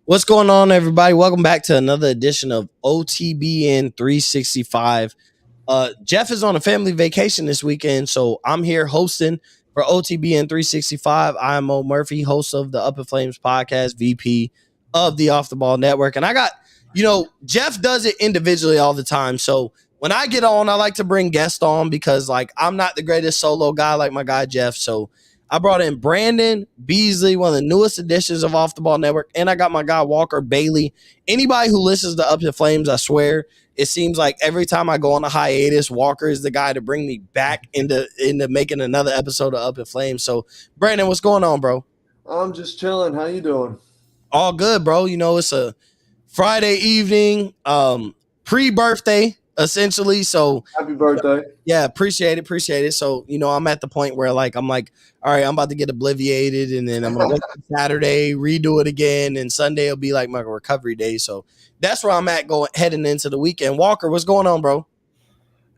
What's going on, everybody? Welcome back to another edition of OTBN 365. Jeff is on a family vacation this weekend, so I'm here hosting for OTBN 365. I am Mo Murphy, host of the Up in Flames podcast, VP of the Off the Ball Network. And I got, Jeff does it individually all the time. So when I get on, I like to bring guests on because, I'm not the greatest solo guy like my guy Jeff. So I brought in Brandon Beasley, one of the newest additions of Off the Ball Network, and I got my guy Walker Bailey. Anybody who listens to Up in Flames, I swear, it seems like every time I go on a hiatus, Walker is the guy to bring me back into making another episode of Up in Flames. So, Brandon, what's going on, bro? I'm just chilling. How you doing? All good, bro. It's a Friday evening, pre-birthday, essentially. So Happy birthday. yeah, appreciate it. So, I'm at the point where I'm like, all right, I'm about to get obliviated, and then I'm gonna wake up Saturday, redo it again, and Sunday will be like my recovery day. So that's where I'm at heading into the weekend. Walker, what's going on, bro?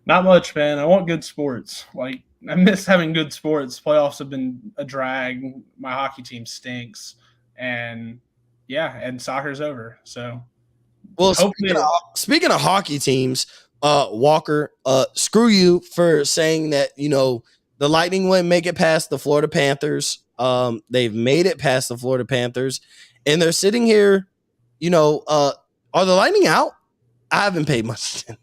Not much, man. I want good sports. I miss having good sports. Playoffs have been a drag. My hockey team stinks, and soccer's over. So, well, speaking of hockey teams, Walker, screw you for saying that the Lightning wouldn't make it past the Florida Panthers. They've made it past the Florida Panthers, and they're sitting here. Are the Lightning out? I haven't paid much attention.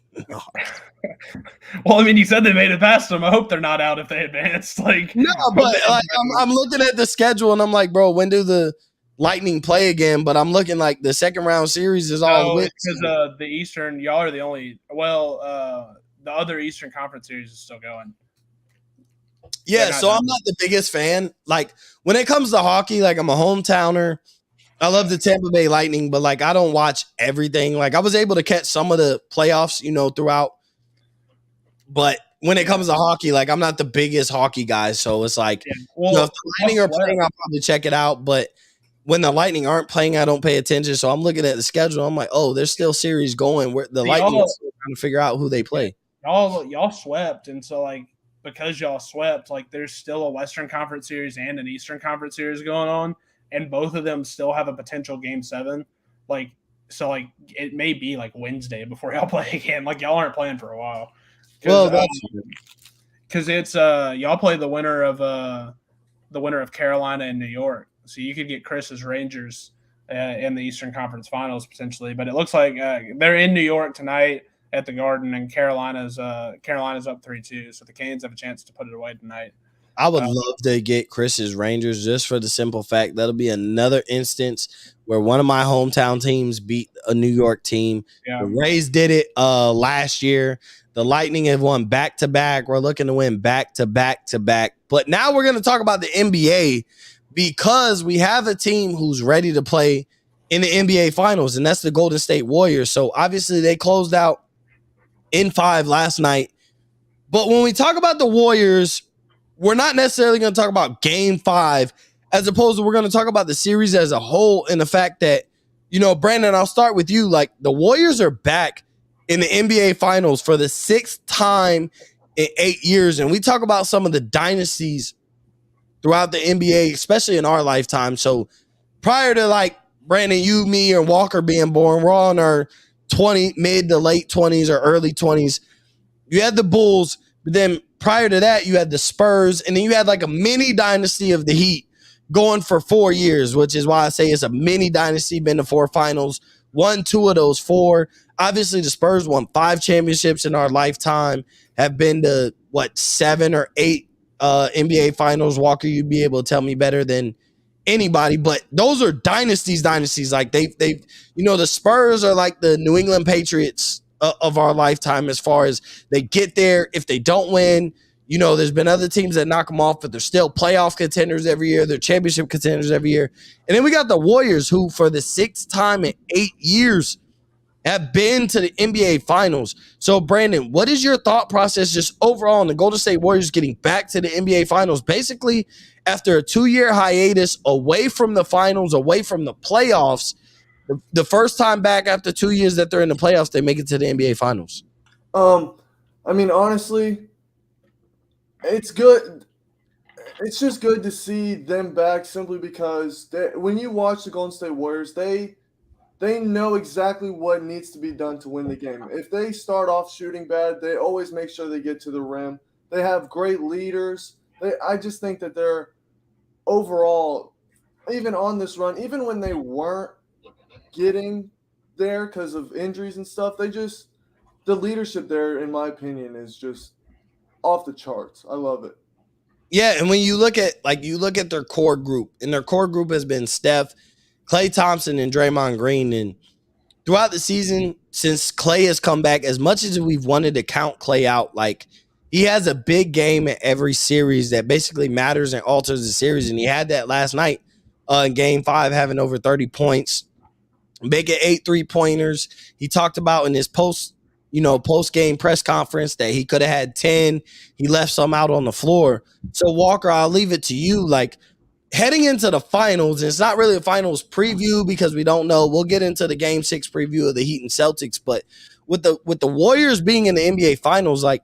Well, I mean, you said they made it past them. I hope they're not out if they advanced. No, but I'm looking at the schedule and I'm like, bro, when do the Lightning play again? But I'm looking like the second round series is all because the Eastern, y'all are the only. Well, the other Eastern Conference series is still going. Yeah, so I'm not the biggest fan. Like when it comes to hockey, I'm a hometowner. I love the Tampa Bay Lightning, but I don't watch everything. I was able to catch some of the playoffs, throughout. But when it comes to hockey, I'm not the biggest hockey guy. So it's if the Lightning are playing, I'll probably check it out. But when the Lightning aren't playing, I don't pay attention. So I'm looking at the schedule. I'm like, oh, there's still series going where the Lightning are still trying to figure out who they play. Y'all swept. And so because y'all swept, there's still a Western Conference series and an Eastern Conference series going on. And both of them still have a potential Game 7. So it may be Wednesday before y'all play again. Y'all aren't playing for a while. Well, that's because it's y'all play the winner of Carolina and New York. So you could get Chris's Rangers in the Eastern Conference Finals potentially. But it looks like they're in New York tonight at the Garden, and Carolina's up 3-2. So the Canes have a chance to put it away tonight. I would love to get Chris's Rangers just for the simple fact that'll be another instance where one of my hometown teams beat a New York team. Yeah. The Rays did it last year. The Lightning have won back-to-back. We're looking to win back-to-back-to-back. But now we're going to talk about the NBA because we have a team who's ready to play in the NBA Finals, and that's the Golden State Warriors. So obviously they closed out in 5 last night. But when we talk about the Warriors, we're not necessarily going to talk about Game 5 as opposed to we're going to talk about the series as a whole and the fact that, Brandon, I'll start with you. The Warriors are back in the NBA Finals for the 6th time in 8 years. And we talk about some of the dynasties throughout the NBA, especially in our lifetime. So prior to Brandon, you, me, or Walker being born, we're all in our mid to late 20s or early 20s. You had the Bulls, but then prior to that, you had the Spurs, and then you had a mini dynasty of the Heat going for 4 years, which is why I say it's a mini dynasty, been to 4 finals, won 2 of those 4. Obviously, the Spurs won 5 championships in our lifetime, have been to, 7 or 8 NBA finals. Walker, you'd be able to tell me better than anybody, but those are dynasties. They've the Spurs are like the New England Patriots of our lifetime as far as they get there. If they don't win, there's been other teams that knock them off, but they're still playoff contenders every year. They're championship contenders every year. And then we got the Warriors who for the 6th time in 8 years have been to the NBA Finals. So, Brandon, what is your thought process just overall on the Golden State Warriors getting back to the NBA Finals? Basically, after a 2-year hiatus away from the finals, away from the playoffs, the first time back after 2 years that they're in the playoffs, they make it to the NBA Finals. I mean, honestly, it's good. It's just good to see them back simply because when you watch the Golden State Warriors, they know exactly what needs to be done to win the game. If they start off shooting bad, they always make sure they get to the rim. They have great leaders. I just think that they're overall, even on this run, even when they weren't getting there because of injuries and stuff, the leadership there, in my opinion, is just off the charts. I love it. Yeah, and when you look at their core group, and their core group has been Steph, Klay Thompson, and Draymond Green. And throughout the season, since Klay has come back, as much as we've wanted to count Klay out, like he has a big game in every series that basically matters and alters the series. And he had that last night in game 5, having over 30 points, making 8 3-pointers. He talked about in his post game press conference that he could have had 10. He left some out on the floor. So Walker, I'll leave it to you. Like heading into the finals, and it's not really a finals preview because we don't know. We'll get into the game 6 preview of the Heat and Celtics, but with the Warriors being in the NBA finals, like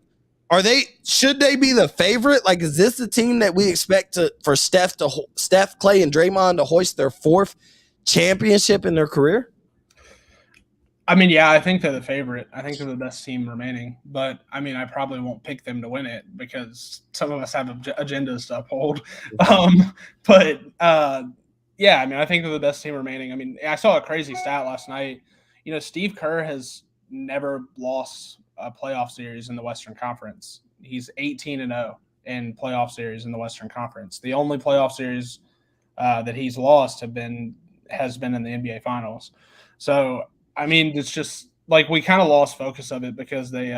should they be the favorite? Like, is this the team that we expect for Steph, Klay, and Draymond to hoist their 4th championship in their career? I mean, yeah, I think they're the favorite. I think they're the best team remaining. But, I mean, I probably won't pick them to win it because some of us have agendas to uphold. Yeah, I mean, I think they're the best team remaining. I mean, I saw a crazy stat last night. You know, Steve Kerr has never lost a playoff series in the Western Conference. He's 18-0 in playoff series in the Western Conference. The only playoff series that he's lost has been in the NBA Finals. So, I mean, it's just like we kind of lost focus of it because they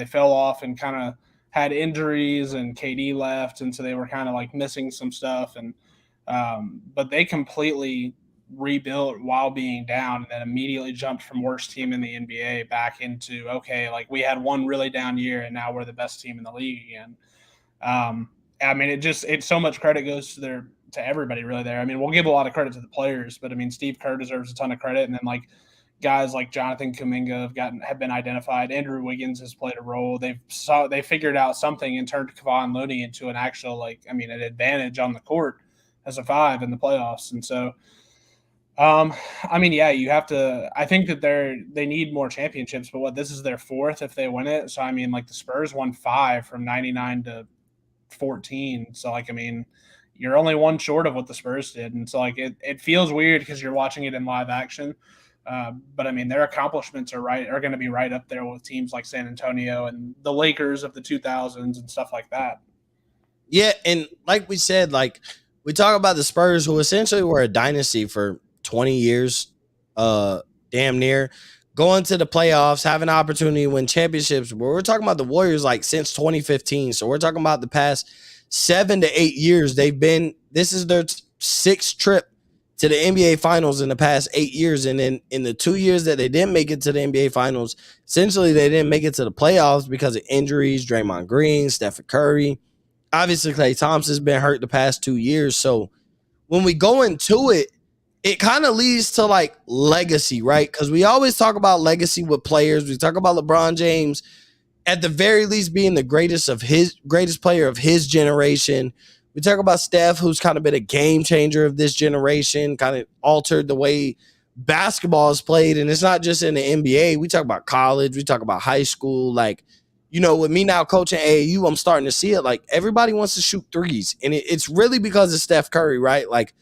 fell off and kind of had injuries and KD left, and so they were kind of like missing some stuff. And but they completely rebuilt while being down, and then immediately jumped from worst team in the NBA back into okay, like we had one really down year, and now we're the best team in the league again. I mean, it's so much credit goes to everybody really there. I mean, we'll give a lot of credit to the players, but I mean, Steve Kerr deserves a ton of credit, and then like guys like Jonathan Kuminga have been identified. Andrew Wiggins has played a role. They figured out something and turned Kevon Looney into an actual an advantage on the court as a 5 in the playoffs. And so, I mean, yeah, you have to. I think that they need more championships. But this is their 4th if they win it. So I mean, like the Spurs won 5 from 99 to 14. So like I mean, you're only one short of what the Spurs did, and so like it feels weird because you're watching it in live action. But I mean, their accomplishments are going to be right up there with teams like San Antonio and the Lakers of the 2000s and stuff like that. Yeah, and like we said, like we talk about the Spurs, who essentially were a dynasty for 20 years, damn near, going to the playoffs, having an opportunity to win championships. But we're talking about the Warriors like since 2015, so we're talking about the past 7 to 8 years. This is their 6th trip to the NBA Finals in the past 8 years. And then in the 2 years that they didn't make it to the NBA Finals, essentially they didn't make it to the playoffs because of injuries. Draymond Green, Steph Curry. Obviously, Klay Thompson's been hurt the past 2 years. So when we go into it, it kind of leads to like legacy, right? Because we always talk about legacy with players. We talk about LeBron James at the very least being the greatest player of his generation. We talk about Steph, who's kind of been a game changer of this generation, kind of altered the way basketball is played. And it's not just in the NBA. We talk about college. We talk about high school. Like, you know, with me now coaching AAU, I'm starting to see it. Like, everybody wants to shoot threes. And it's really because of Steph Curry, right? Like,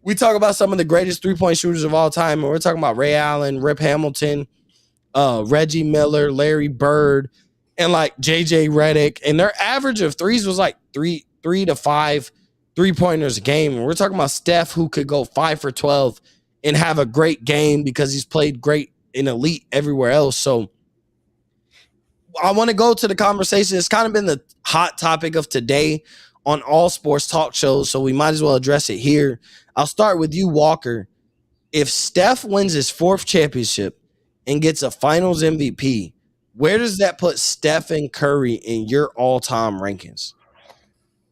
we talk about some of the greatest three-point shooters of all time. And we're talking about Ray Allen, Rip Hamilton, Reggie Miller, Larry Bird, and like JJ Redick. And their average of threes was like 3 to 5 3-pointers a game. And we're talking about Steph, who could go 5 for 12 and have a great game because he's played great in elite everywhere else. So I want to go to the conversation. It's kind of been the hot topic of today on all sports talk shows, so we might as well address it here. I'll start with you, Walker. If Steph wins his 4th championship and gets a finals MVP, where does that put Stephen Curry in your all-time rankings?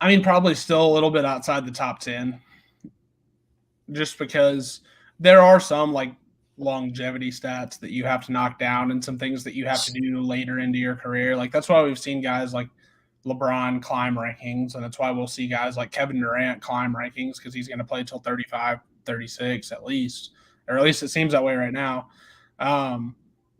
I mean, probably still a little bit outside the top 10, just because there are some like longevity stats that you have to knock down and some things that you have to do later into your career. Like that's why we've seen guys like LeBron climb rankings, and that's why we'll see guys like Kevin Durant climb rankings because he's going to play till 35, 36 at least, or at least it seems that way right now.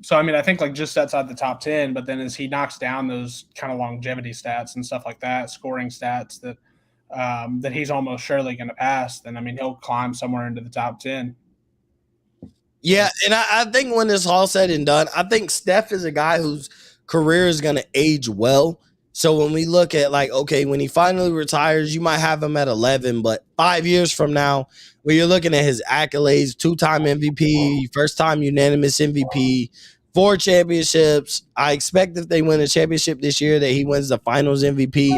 So, I mean, I think like just outside the top 10, but then as he knocks down those kind of longevity stats and stuff like that, scoring stats that he's almost surely going to pass, then, I mean, he'll climb somewhere into the top 10. Yeah, and I think when this all said and done, I think Steph is a guy whose career is going to age well. So when we look at like, okay, when he finally retires, you might have him at 11, but 5 years from now, when you're looking at his accolades, 2-time MVP, first-time unanimous MVP, 4 championships. I expect if they win a championship this year that he wins the finals MVP.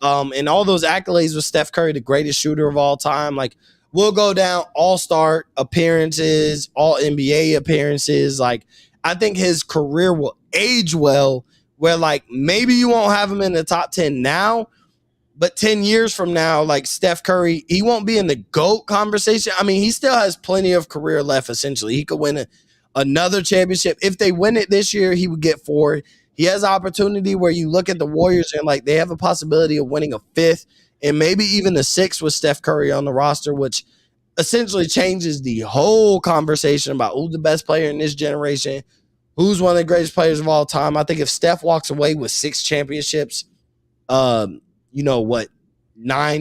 And all those accolades with Steph Curry, the greatest shooter of all time. Like, we'll go down all-star appearances, all NBA appearances. Like, I think his career will age well, where like maybe you won't have him in the top 10 now, but 10 years from now, like Steph Curry, he won't be in the GOAT conversation. I mean, he still has plenty of career left, essentially. He could win another championship. If they win it this year, he would get 4. He has an opportunity where you look at the Warriors and like they have a possibility of winning a 5th and maybe even a 6th with Steph Curry on the roster, which essentially changes the whole conversation about who's the best player in this generation, who's one of the greatest players of all time. I think if Steph walks away with 6 championships, 9,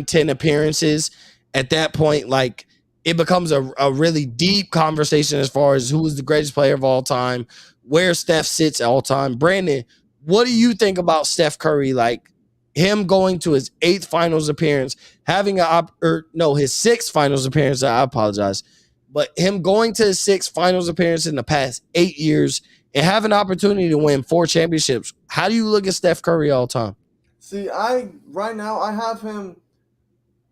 10 appearances, at that point, like it becomes a really deep conversation as far as who is the greatest player of all time, where Steph sits all time. Brandon, what do you think about Steph Curry? Like him going to his 8th finals appearance, having his 6th finals appearance. I apologize, but him going to his 6th finals appearance in the past 8 years and have an opportunity to win 4 championships. How do you look at Steph Curry all time? See, right now I have him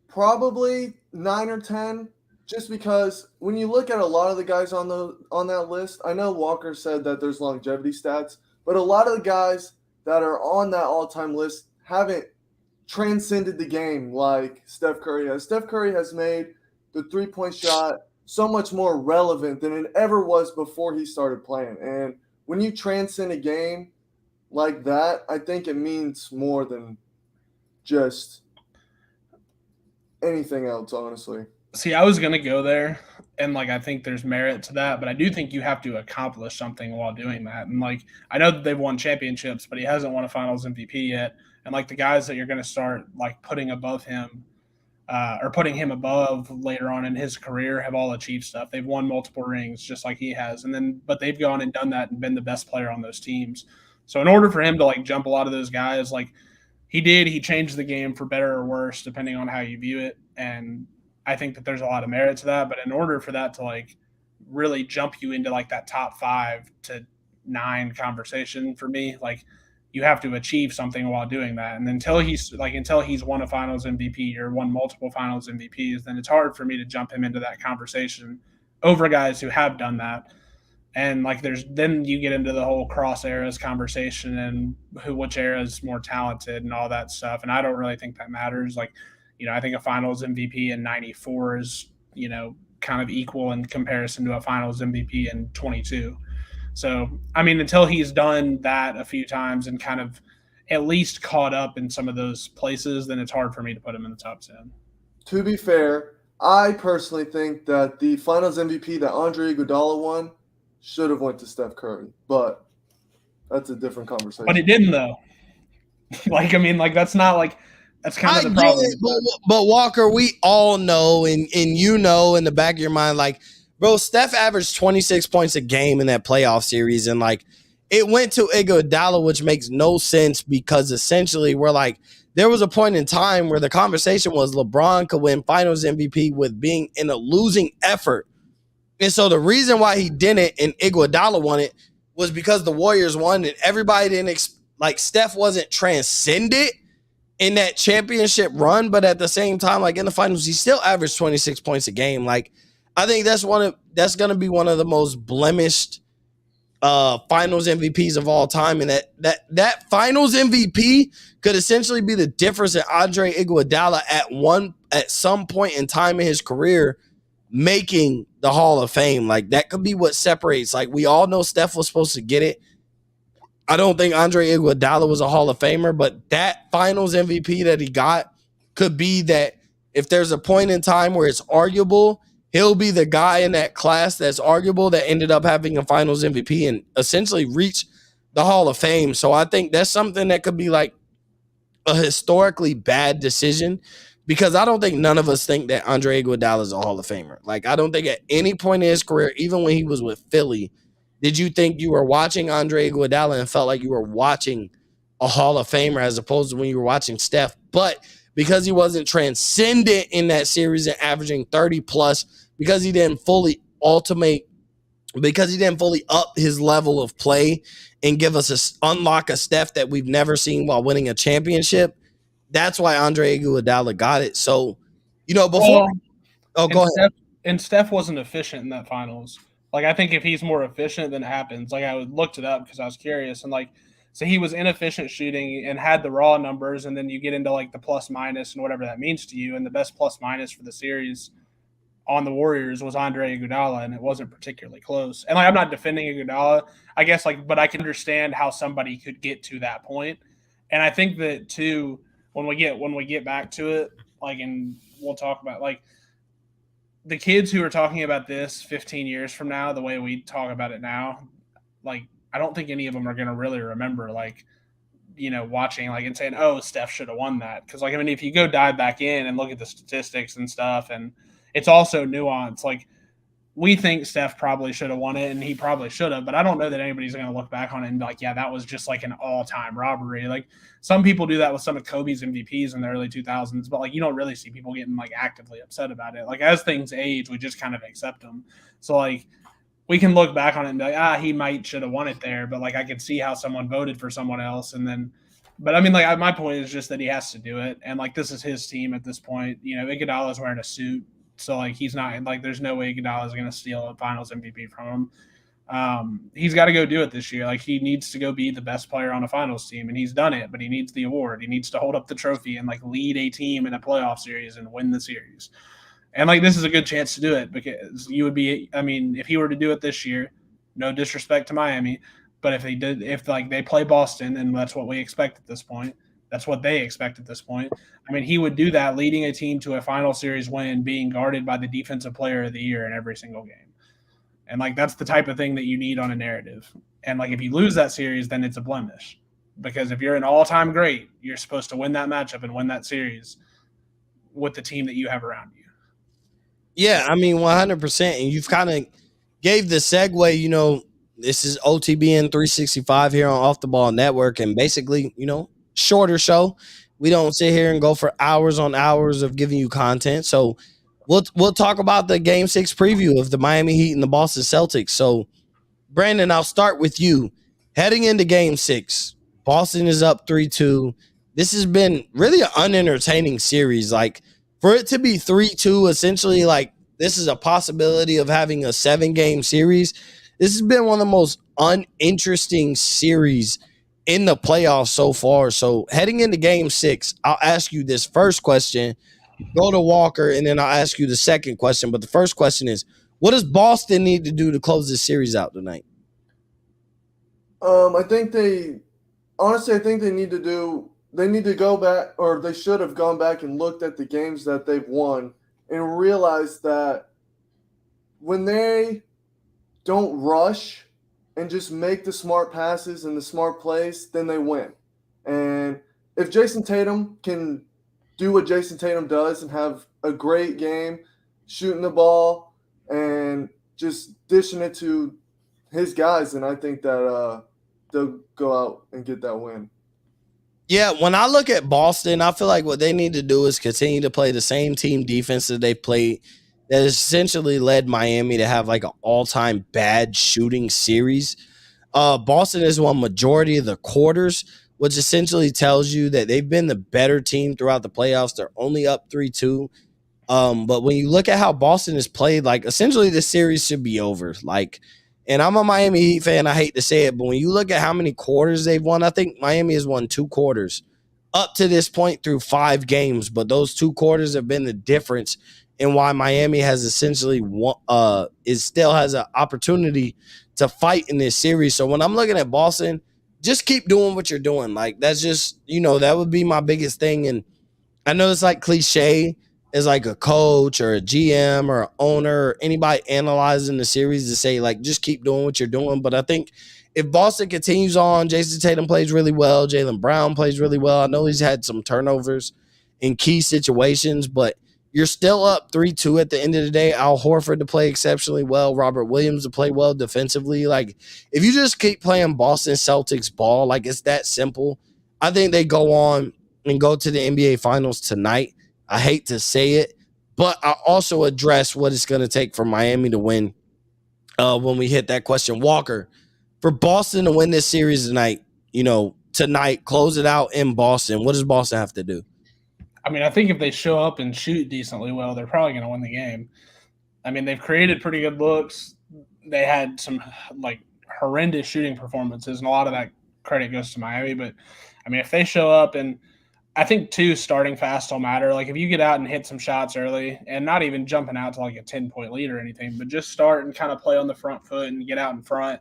probably 9 or 10, just because when you look at a lot of the guys on that list, I know Walker said that there's longevity stats, but a lot of the guys that are on that all-time list haven't transcended the game like Steph Curry has. Steph Curry has made the three-point shot so much more relevant than it ever was before he started playing. And when you transcend a game like that, I think it means more than just anything else, honestly. See, I was going to go there, and like I think there's merit to that, but I do think you have to accomplish something while doing that. And like I know that they've won championships, but he hasn't won a Finals MVP yet. And like the guys that you're going to start like putting above him or putting him above later on in his career have all achieved stuff. They've won multiple rings just like he has, but they've gone and done that and been the best player on those teams. So in order for him to like jump a lot of those guys, like he changed the game for better or worse, depending on how you view it. And I think that there's a lot of merit to that. But in order for that to like really jump you into like that top 5 to 9 conversation for me, like you have to achieve something while doing that. And until he's won a Finals MVP or won multiple Finals MVPs, then it's hard for me to jump him into that conversation over guys who have done that. And like then you get into the whole cross eras conversation and which era is more talented and all that stuff. And I don't really think that matters. Like, I think a Finals MVP in 94 is, kind of equal in comparison to a Finals MVP in 22. So, I mean, until he's done that a few times and kind of at least caught up in some of those places, then it's hard for me to put him in the top 10. To be fair, I personally think that the Finals MVP that Andre Iguodala won should have went to Steph Curry, but that's a different conversation. But it didn't, though. That's not like that's kind of the problem. But Walker, we all know, and in the back of your mind, like, bro, Steph averaged 26 points a game in that playoff series, and like it went to Iguodala, which makes no sense because essentially we're like there was a point in time where the conversation was LeBron could win Finals MVP with being in a losing effort. And so the reason why he didn't and Iguodala won it was because the Warriors won and everybody didn't Steph wasn't transcended in that championship run, but at the same time, like in the finals, he still averaged 26 points a game. Like I think that's going to be one of the most blemished finals MVPs of all time. And that finals MVP could essentially be the difference in Andre Iguodala at some point in time in his career making the Hall of Fame. Like that could be what separates. Like we all know Steph was supposed to get it I don't think Andre Iguodala was a Hall of Famer, but that Finals MVP that he got could be that if there's a point in time where it's arguable, he'll be the guy in that class that's arguable that ended up having a Finals MVP and essentially reach the Hall of Fame. So I think that's something that could be like a historically bad decision because I don't think none of us think that Andre Iguodala is a Hall of Famer. Like I don't think at any point in his career, even when he was with Philly, did you think you were watching Andre Iguodala and felt like you were watching a Hall of Famer as opposed to when you were watching Steph? But because he wasn't transcendent in that series and averaging 30 plus, because he didn't fully ultimate, because he didn't fully up his level of play and give us unlock a Steph that we've never seen while winning a championship. That's why Andre Iguodala got it. So, before. Go ahead. And Steph wasn't efficient in that finals. Like I think if he's more efficient, then it happens. Like I looked it up because I was curious, and so he was inefficient shooting and had the raw numbers, and then you get into like the plus minus and whatever that means to you, and the best plus minus for the series on the Warriors was Andre Iguodala, and it wasn't particularly close. And I'm not defending Iguodala, I guess, but I can understand how somebody could get to that point. And I think that too, when we get back to it, and we'll talk about the kids who are talking about this 15 years from now, the way we talk about it now, I don't think any of them are going to really remember, watching and saying, oh, Steph should have won that. Because, if you go dive back in and look at the statistics and stuff, and it's also nuanced. We think Steph probably should have won it, and he probably should have, but I don't know that anybody's going to look back on it and be like, yeah, that was just an all-time robbery. Some people do that with some of Kobe's MVPs in the early 2000s, but you don't really see people getting actively upset about it. As things age, we just kind of accept them. So we can look back on it and be like, he might should have won it there, but I could see how someone voted for someone else. And then, but I mean, my point is just that he has to do it. And this is his team at this point. Iguodala's wearing a suit. So he's not there's no way Iguodala is going to steal a Finals MVP from him. He's got to go do it this year. He needs to go be the best player on a Finals team, and he's done it. But he needs the award. He needs to hold up the trophy and lead a team in a playoff series and win the series. And this is a good chance to do it because you would be. I mean, if he were to do it this year, no disrespect to Miami, but if they play Boston, and that's what we expect at this point. That's what they expect at this point. I mean, he would do that, leading a team to a final series win, being guarded by the defensive player of the year in every single game. And that's the type of thing that you need on a narrative. And if you lose that series, then it's a blemish. Because if you're an all-time great, you're supposed to win that matchup and win that series with the team that you have around you. Yeah, I mean, 100%. And you've kind of gave the segue, this is OTBN 365 here on Off the Ball Network. And basically, shorter show. We don't sit here and go for hours on hours of giving you content. So we'll talk about the Game 6 preview of the Miami Heat and the Boston Celtics. So, Brandon, I'll start with you. Heading into Game 6, Boston is up 3-2. This has been really an unentertaining series. For it to be 3-2, essentially, this is a possibility of having a 7-game series. This has been one of the most uninteresting series in the playoffs so far. So heading into Game 6, I'll ask you this first question, go to Walker, and then I'll ask you the second question. But the first question is, what does Boston need to do to close this series out tonight? I think they need to go back, or they should have gone back and looked at the games that they've won and realized that when they don't rush and just make the smart passes and the smart plays, then they win. And if Jason Tatum can do what Jason Tatum does and have a great game, shooting the ball and just dishing it to his guys, then I think that they'll go out and get that win. Yeah, when I look at Boston, I feel like what they need to do is continue to play the same team defense that they played that essentially led Miami to have an all-time bad shooting series. Boston has won majority of the quarters, which essentially tells you that they've been the better team throughout the playoffs. They're only up 3-2. But when you look at how Boston has played, essentially the series should be over. And I'm a Miami Heat fan. I hate to say it, but when you look at how many quarters they've won, I think Miami has won 2 quarters up to this point through 5 games. But those 2 quarters have been the difference in why Miami has essentially still has an opportunity to fight in this series. So when I'm looking at Boston, just keep doing what you're doing. Like that's just, that would be my biggest thing. And I know it's like cliche as like a coach or a GM or an owner or anybody analyzing the series to say like just keep doing what you're doing. But I think if Boston continues on, Jason Tatum plays really well, Jaylen Brown plays really well. I know he's had some turnovers in key situations, but you're still up 3-2 at the end of the day. Al Horford to play exceptionally well, Robert Williams to play well defensively. Like if you just keep playing Boston Celtics ball, like it's that simple. I think they go on and go to the NBA Finals tonight. I hate to say it, but I also address what it's going to take for Miami to win when we hit that question. Walker, for Boston to win this series tonight, close it out in Boston, what does Boston have to do? I mean, I think if they show up and shoot decently well, they're probably going to win the game. I mean, they've created pretty good looks. They had some like horrendous shooting performances, and a lot of that credit goes to Miami. But I mean, if they show up, and I think too, starting fast will matter. Like if you get out and hit some shots early, and not even jumping out to like a 10-point lead or anything, but just start and kind of play on the front foot and get out in front.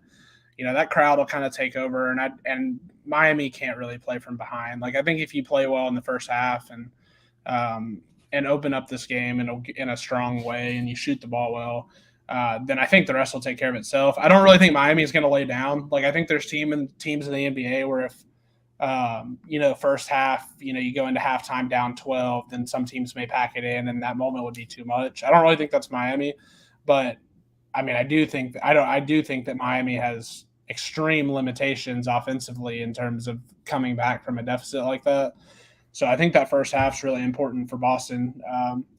That crowd will kind of take over, and Miami can't really play from behind. Like I think if you play well in the first half and open up this game in a strong way, and you shoot the ball well, then I think the rest will take care of itself. I don't really think Miami is going to lay down. Like I think there's teams in the NBA where if first half, you go into halftime down 12, then some teams may pack it in, and that moment would be too much. I don't really think that's Miami, but I mean, I do think that Miami has extreme limitations offensively in terms of coming back from a deficit like that. So I think that first half is really important for Boston.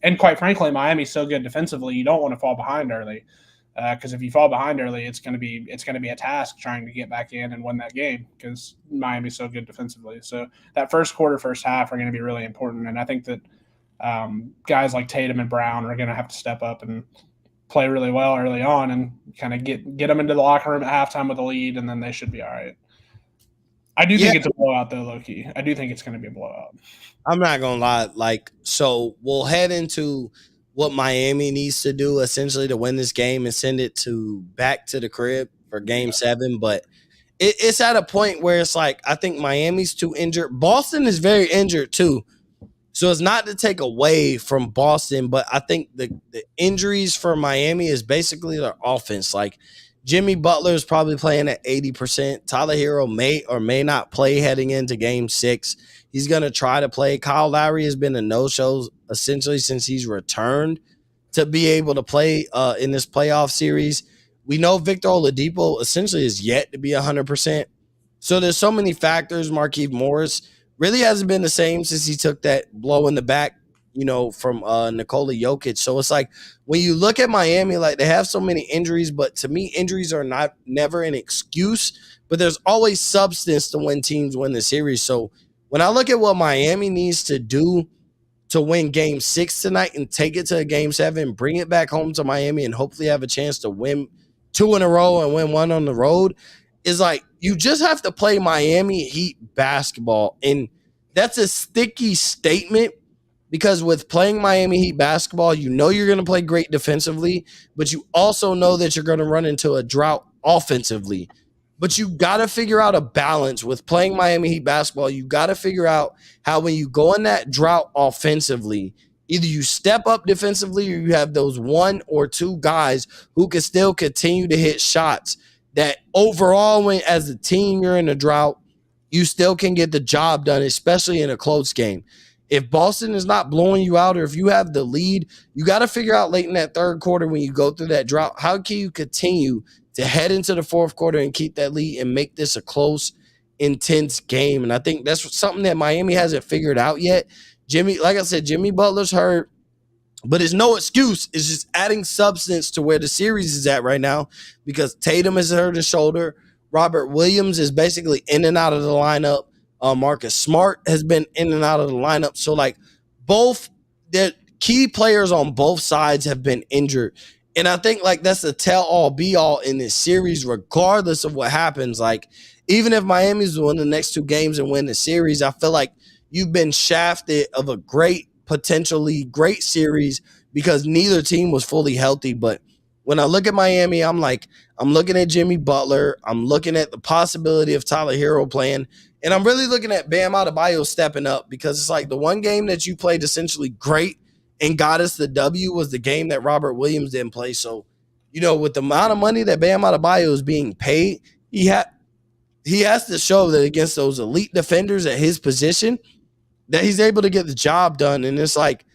And quite frankly, Miami's so good defensively, you don't want to fall behind early. Because if you fall behind early, it's going to be a task trying to get back in and win that game because Miami's so good defensively. So that first quarter, first half are going to be really important. And I think that guys like Tatum and Brown are going to have to step up and play really well early on and kind of get them into the locker room at halftime with a lead, and then they should be all right. I do think it's a blowout, though, low-key. I do think it's going to be a blowout. I'm not going to lie. So we'll head into what Miami needs to do, essentially, to win this game and send it back to the crib for Game 7. But it's at a point where it's like I think Miami's too injured. Boston is very injured, too. So it's not to take away from Boston, but I think the injuries for Miami is basically their offense. Like Jimmy Butler is probably playing at 80%. Tyler Hero may or may not play heading into Game 6. He's going to try to play. Kyle Lowry has been a no-show essentially since he's returned to be able to play in this playoff series. We know Victor Oladipo essentially is yet to be 100%. So there's so many factors. Markieff Morris really hasn't been the same since he took that blow in the back, from Nikola Jokic. So it's like when you look at Miami, like they have so many injuries, but to me, injuries are never an excuse, but there's always substance to when teams win the series. So when I look at what Miami needs to do to win Game 6 tonight and take it to a Game 7, bring it back home to Miami and hopefully have a chance to win 2 in a row and win 1 on the road, is like you just have to play Miami Heat basketball. And that's a sticky statement because with playing Miami Heat basketball, you're going to play great defensively, but you also know that you're going to run into a drought offensively. But you got to figure out a balance with playing Miami Heat basketball. You got to figure out how when you go in that drought offensively, either you step up defensively or you have those 1 or 2 guys who can still continue to hit shots that overall, when as a team you're in a drought, you still can get the job done, especially in a close game. If Boston is not blowing you out or if you have the lead, you got to figure out late in that third quarter when you go through that drought, how can you continue to head into the fourth quarter and keep that lead and make this a close, intense game? And I think that's something that Miami hasn't figured out yet. Like I said, Jimmy Butler's hurt. But it's no excuse. It's just adding substance to where the series is at right now because Tatum has hurt his shoulder. Robert Williams is basically in and out of the lineup. Marcus Smart has been in and out of the lineup. So, both the key players on both sides have been injured. And I think, that's a tell-all, be-all in this series, regardless of what happens. Even if Miami's win the next 2 games and win the series, I feel like you've been shafted of a potentially great series because neither team was fully healthy. But when I look at Miami, I'm looking at Jimmy Butler. I'm looking at the possibility of Tyler Hero playing. And I'm really looking at Bam Adebayo stepping up because it's like the one game that you played essentially great and got us the W was the game that Robert Williams didn't play. So, with the amount of money that Bam Adebayo is being paid, he has to show that against those elite defenders at his position that he's able to get the job done. And it's like,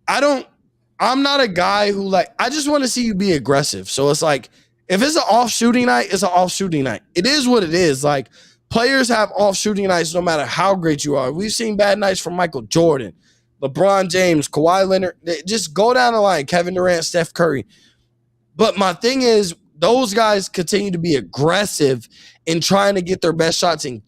I'm not a guy who I just want to see you be aggressive. So it's like, if it's an off shooting night, it's an off shooting night. It is what it is. Like, players have off shooting nights no matter how great you are. We've seen bad nights from Michael Jordan, LeBron James, Kawhi Leonard. Just go down the line, Kevin Durant, Steph Curry. But my thing is, those guys continue to be aggressive in trying to get their best shots and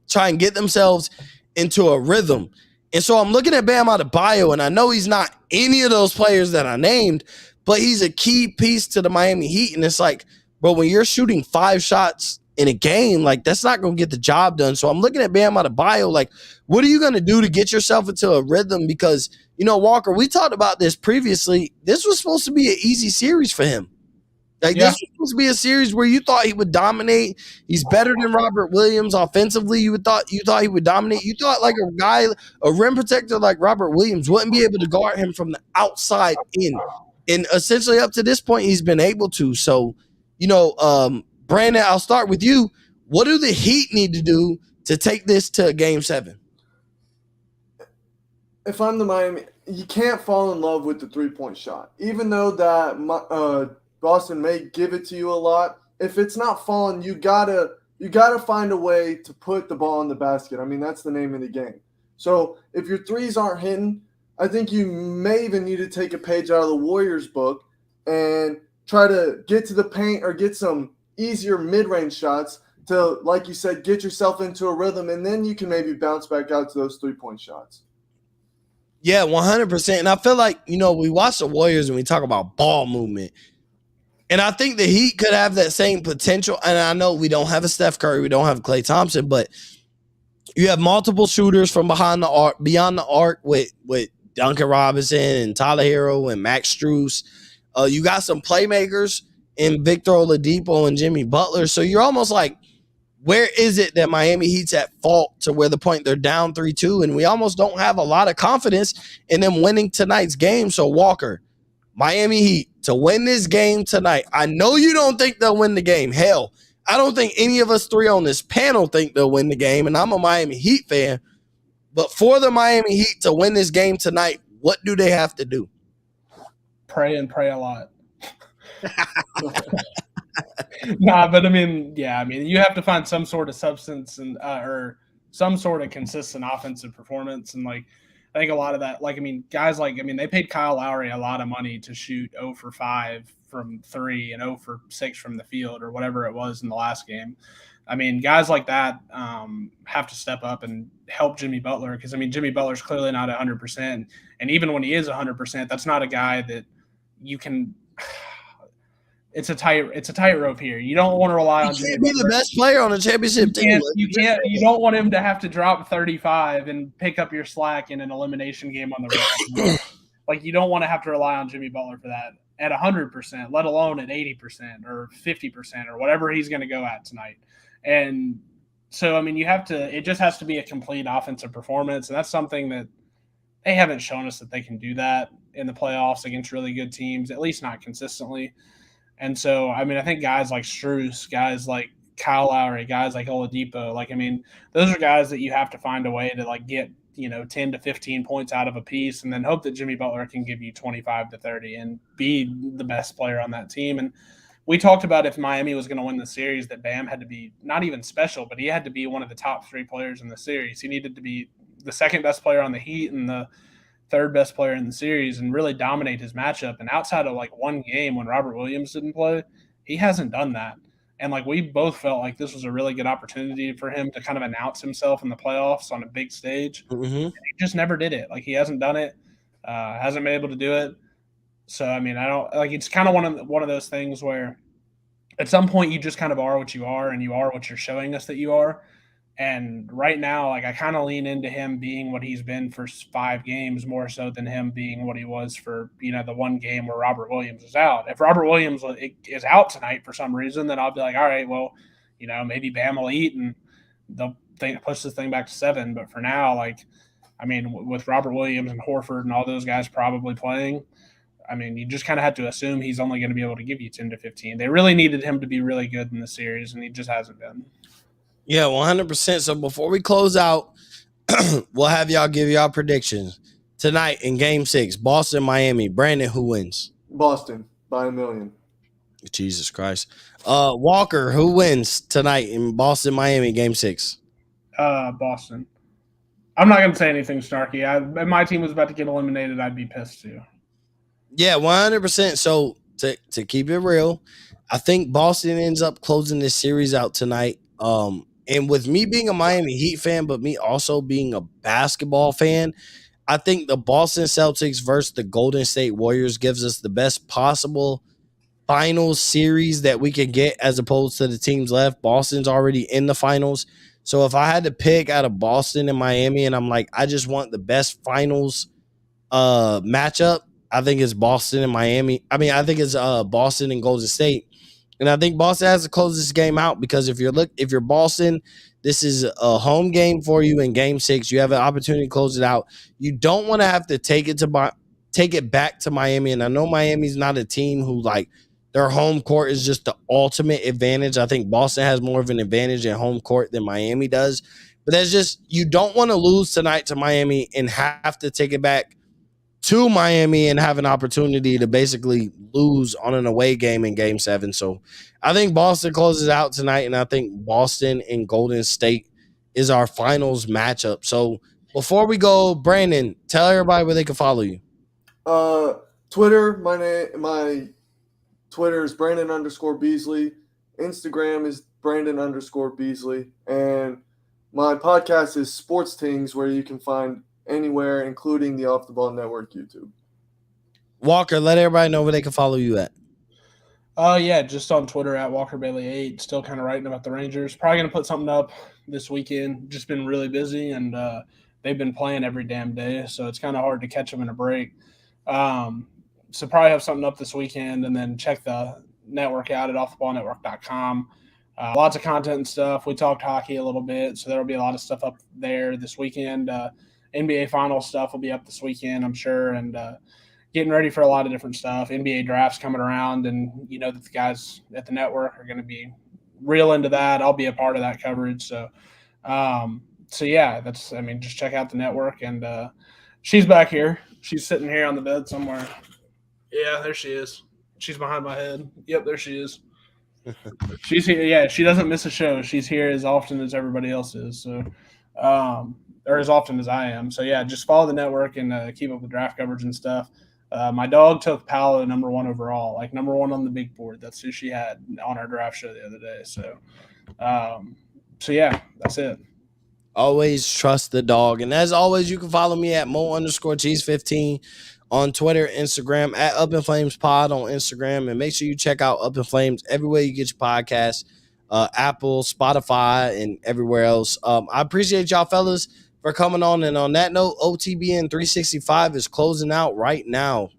try and get themselves into a rhythm. And so I'm looking at Bam Adebayo, and I know he's not any of those players that I named, but he's a key piece to the Miami Heat. And it's like, bro, when you're shooting 5 shots in a game, that's not going to get the job done. So I'm looking at Bam Adebayo, what are you going to do to get yourself into a rhythm? Because, Walker, we talked about this previously. This was supposed to be an easy series for him. This was supposed to be a series where you thought he would dominate. He's better than Robert Williams offensively. You thought he would dominate. You thought a rim protector like Robert Williams wouldn't be able to guard him from the outside in. And essentially up to this point, he's been able to. So, Brandon, I'll start with you. What do the Heat need to do to take this to Game 7? If I'm the Miami, you can't fall in love with the 3-point shot. Even though that Boston may give it to you a lot, if it's not falling, you gotta find a way to put the ball in the basket. I mean, that's the name of the game. So if your threes aren't hitting, I think you may even need to take a page out of the Warriors book and try to get to the paint or get some easier mid-range shots to, like you said, get yourself into a rhythm, and then you can maybe bounce back out to those 3-point shots. Yeah, 100%. And I feel like, we watch the Warriors and we talk about ball movement. And I think the Heat could have that same potential. And I know we don't have a Steph Curry, we don't have Klay Thompson, but you have multiple shooters from beyond the arc with Duncan Robinson and Tyler Hero and Max Strus. You got some playmakers in Victor Oladipo and Jimmy Butler. So you're almost like, where is it that Miami Heat's at fault to where the point they're down 3-2? And we almost don't have a lot of confidence in them winning tonight's game. So Walker, Miami Heat, to win this game tonight, I know you don't think they'll win the game. Hell, I don't think any of us three on this panel think they'll win the game, and I'm a Miami Heat fan. But for the Miami Heat to win this game tonight, what do they have to do? Pray and pray a lot. Nah, but I mean, you have to find some sort of substance and or some sort of consistent offensive performance. And I think a lot of that, guys they paid Kyle Lowry a lot of money to shoot 0 for 5 from 3 and 0 for 6 from the field or whatever it was in the last game. I mean, guys like that have to step up and help Jimmy Butler because, Jimmy Butler's clearly not 100%. And even when he is 100%, that's not a guy that you can – it's a tightrope here. You don't want to rely on Jimmy Butler. Be the best player on a championship team. You don't want him to have to drop 35 and pick up your slack in an elimination game on the road. You don't want to have to rely on Jimmy Butler for that at 100%, let alone at 80% or 50% or whatever he's going to go at tonight. And so, it just has to be a complete offensive performance. And that's something that they haven't shown us that they can do that in the playoffs against really good teams, at least not consistently. And so, I think guys like Strus, guys like Kyle Lowry, guys like Oladipo, those are guys that you have to find a way to get, 10 to 15 points out of a piece and then hope that Jimmy Butler can give you 25 to 30 and be the best player on that team. And we talked about if Miami was going to win the series that Bam had to be not even special, but he had to be one of the top 3 players in the series. He needed to be the second best player on the Heat and the third best player in the series and really dominate his matchup. And outside of one game when Robert Williams didn't play, he hasn't done that. And we both felt like this was a really good opportunity for him to kind of announce himself in the playoffs on a big stage. Mm-hmm. And he just never did it. He hasn't done it, hasn't been able to do it. So, I don't it's kind of one of those things where at some point you just kind of are what you are and you are what you're showing us that you are. And right now, like I kind of lean into him being what he's been for 5 games more so than him being what he was for the one game where Robert Williams is out. If Robert Williams is out tonight for some reason, then I'll be like, all right, well, maybe Bam will eat and they'll push this thing back to 7. But for now, like, I mean, with Robert Williams and Horford and all those guys probably playing, I mean, you just kind of have to assume he's only going to be able to give you 10 to 15. They really needed him to be really good in the series, and he just hasn't been. Yeah, 100%. So before we close out, we'll have y'all give y'all predictions. Tonight in Game 6, Boston, Miami. Brandon, who wins? Boston by 1,000,000. Jesus Christ. Walker, who wins tonight in Boston, Miami, Game 6? Boston. I'm not going to say anything snarky. If my team was about to get eliminated, I'd be pissed too. Yeah, 100%. So to keep it real, I think Boston ends up closing this series out tonight. And with me being a Miami Heat fan, but me also being a basketball fan, I think the Boston Celtics versus the Golden State Warriors gives us the best possible finals series that we can get as opposed to the teams left. Boston's already in the finals. So if I had to pick out of Boston and Miami, and I'm like, I just want the best finals matchup, I think it's Boston and Miami. I mean, I think it's Boston and Golden State. And I think Boston has to close this game out because if you're Boston, this is a home game for you in Game 6. You have an opportunity to close it out. You don't want to have to take it back to Miami. And I know Miami's not a team who like their home court is just the ultimate advantage. I think Boston has more of an advantage in home court than Miami does. But that's just you don't want to lose tonight to Miami and have to take it back to Miami and have an opportunity to basically lose on an away game in Game 7. So I think Boston closes out tonight, and I think Boston and Golden State is our finals matchup. So before we go, Brandon, tell everybody where they can follow you. Twitter, my Twitter is Brandon_Beasley. Instagram is Brandon_Beasley. And my podcast is Sports Tings, where you can find anywhere, including the Off the Ball Network YouTube. Walker, let everybody know where they can follow you at. Yeah, just on Twitter at WalkerBailey8. Still kind of writing about the Rangers. Probably going to put something up this weekend. Just been really busy, and they've been playing every damn day, so it's kind of hard to catch them in a break. So probably have something up this weekend, and then check the network out at offtheballnetwork.com. Lots of content and stuff. We talked hockey a little bit, so there will be a lot of stuff up there this weekend. NBA Finals stuff will be up this weekend, I'm sure, and getting ready for a lot of different stuff. NBA drafts coming around, and that the guys at the network are going to be real into that. I'll be a part of that coverage. So yeah, just check out the network. And she's back here. She's sitting here on the bed somewhere. Yeah, there she is. She's behind my head. Yep, there she is. She's here. Yeah, she doesn't miss a show. She's here as often as everybody else is. So, or as often as I am. So yeah, just follow the network and keep up with draft coverage and stuff. My dog took Paolo number 1 overall, like number 1 on the big board. That's who she had on our draft show the other day. So yeah, that's it. Always trust the dog. And as always, you can follow me at Mo_Cheese15 on Twitter, Instagram, at Up in Flames Pod on Instagram. And make sure you check out Up in Flames everywhere you get your podcasts, Apple, Spotify, and everywhere else. I appreciate y'all fellas for coming on. And on that note, OTBN 365 is closing out right now.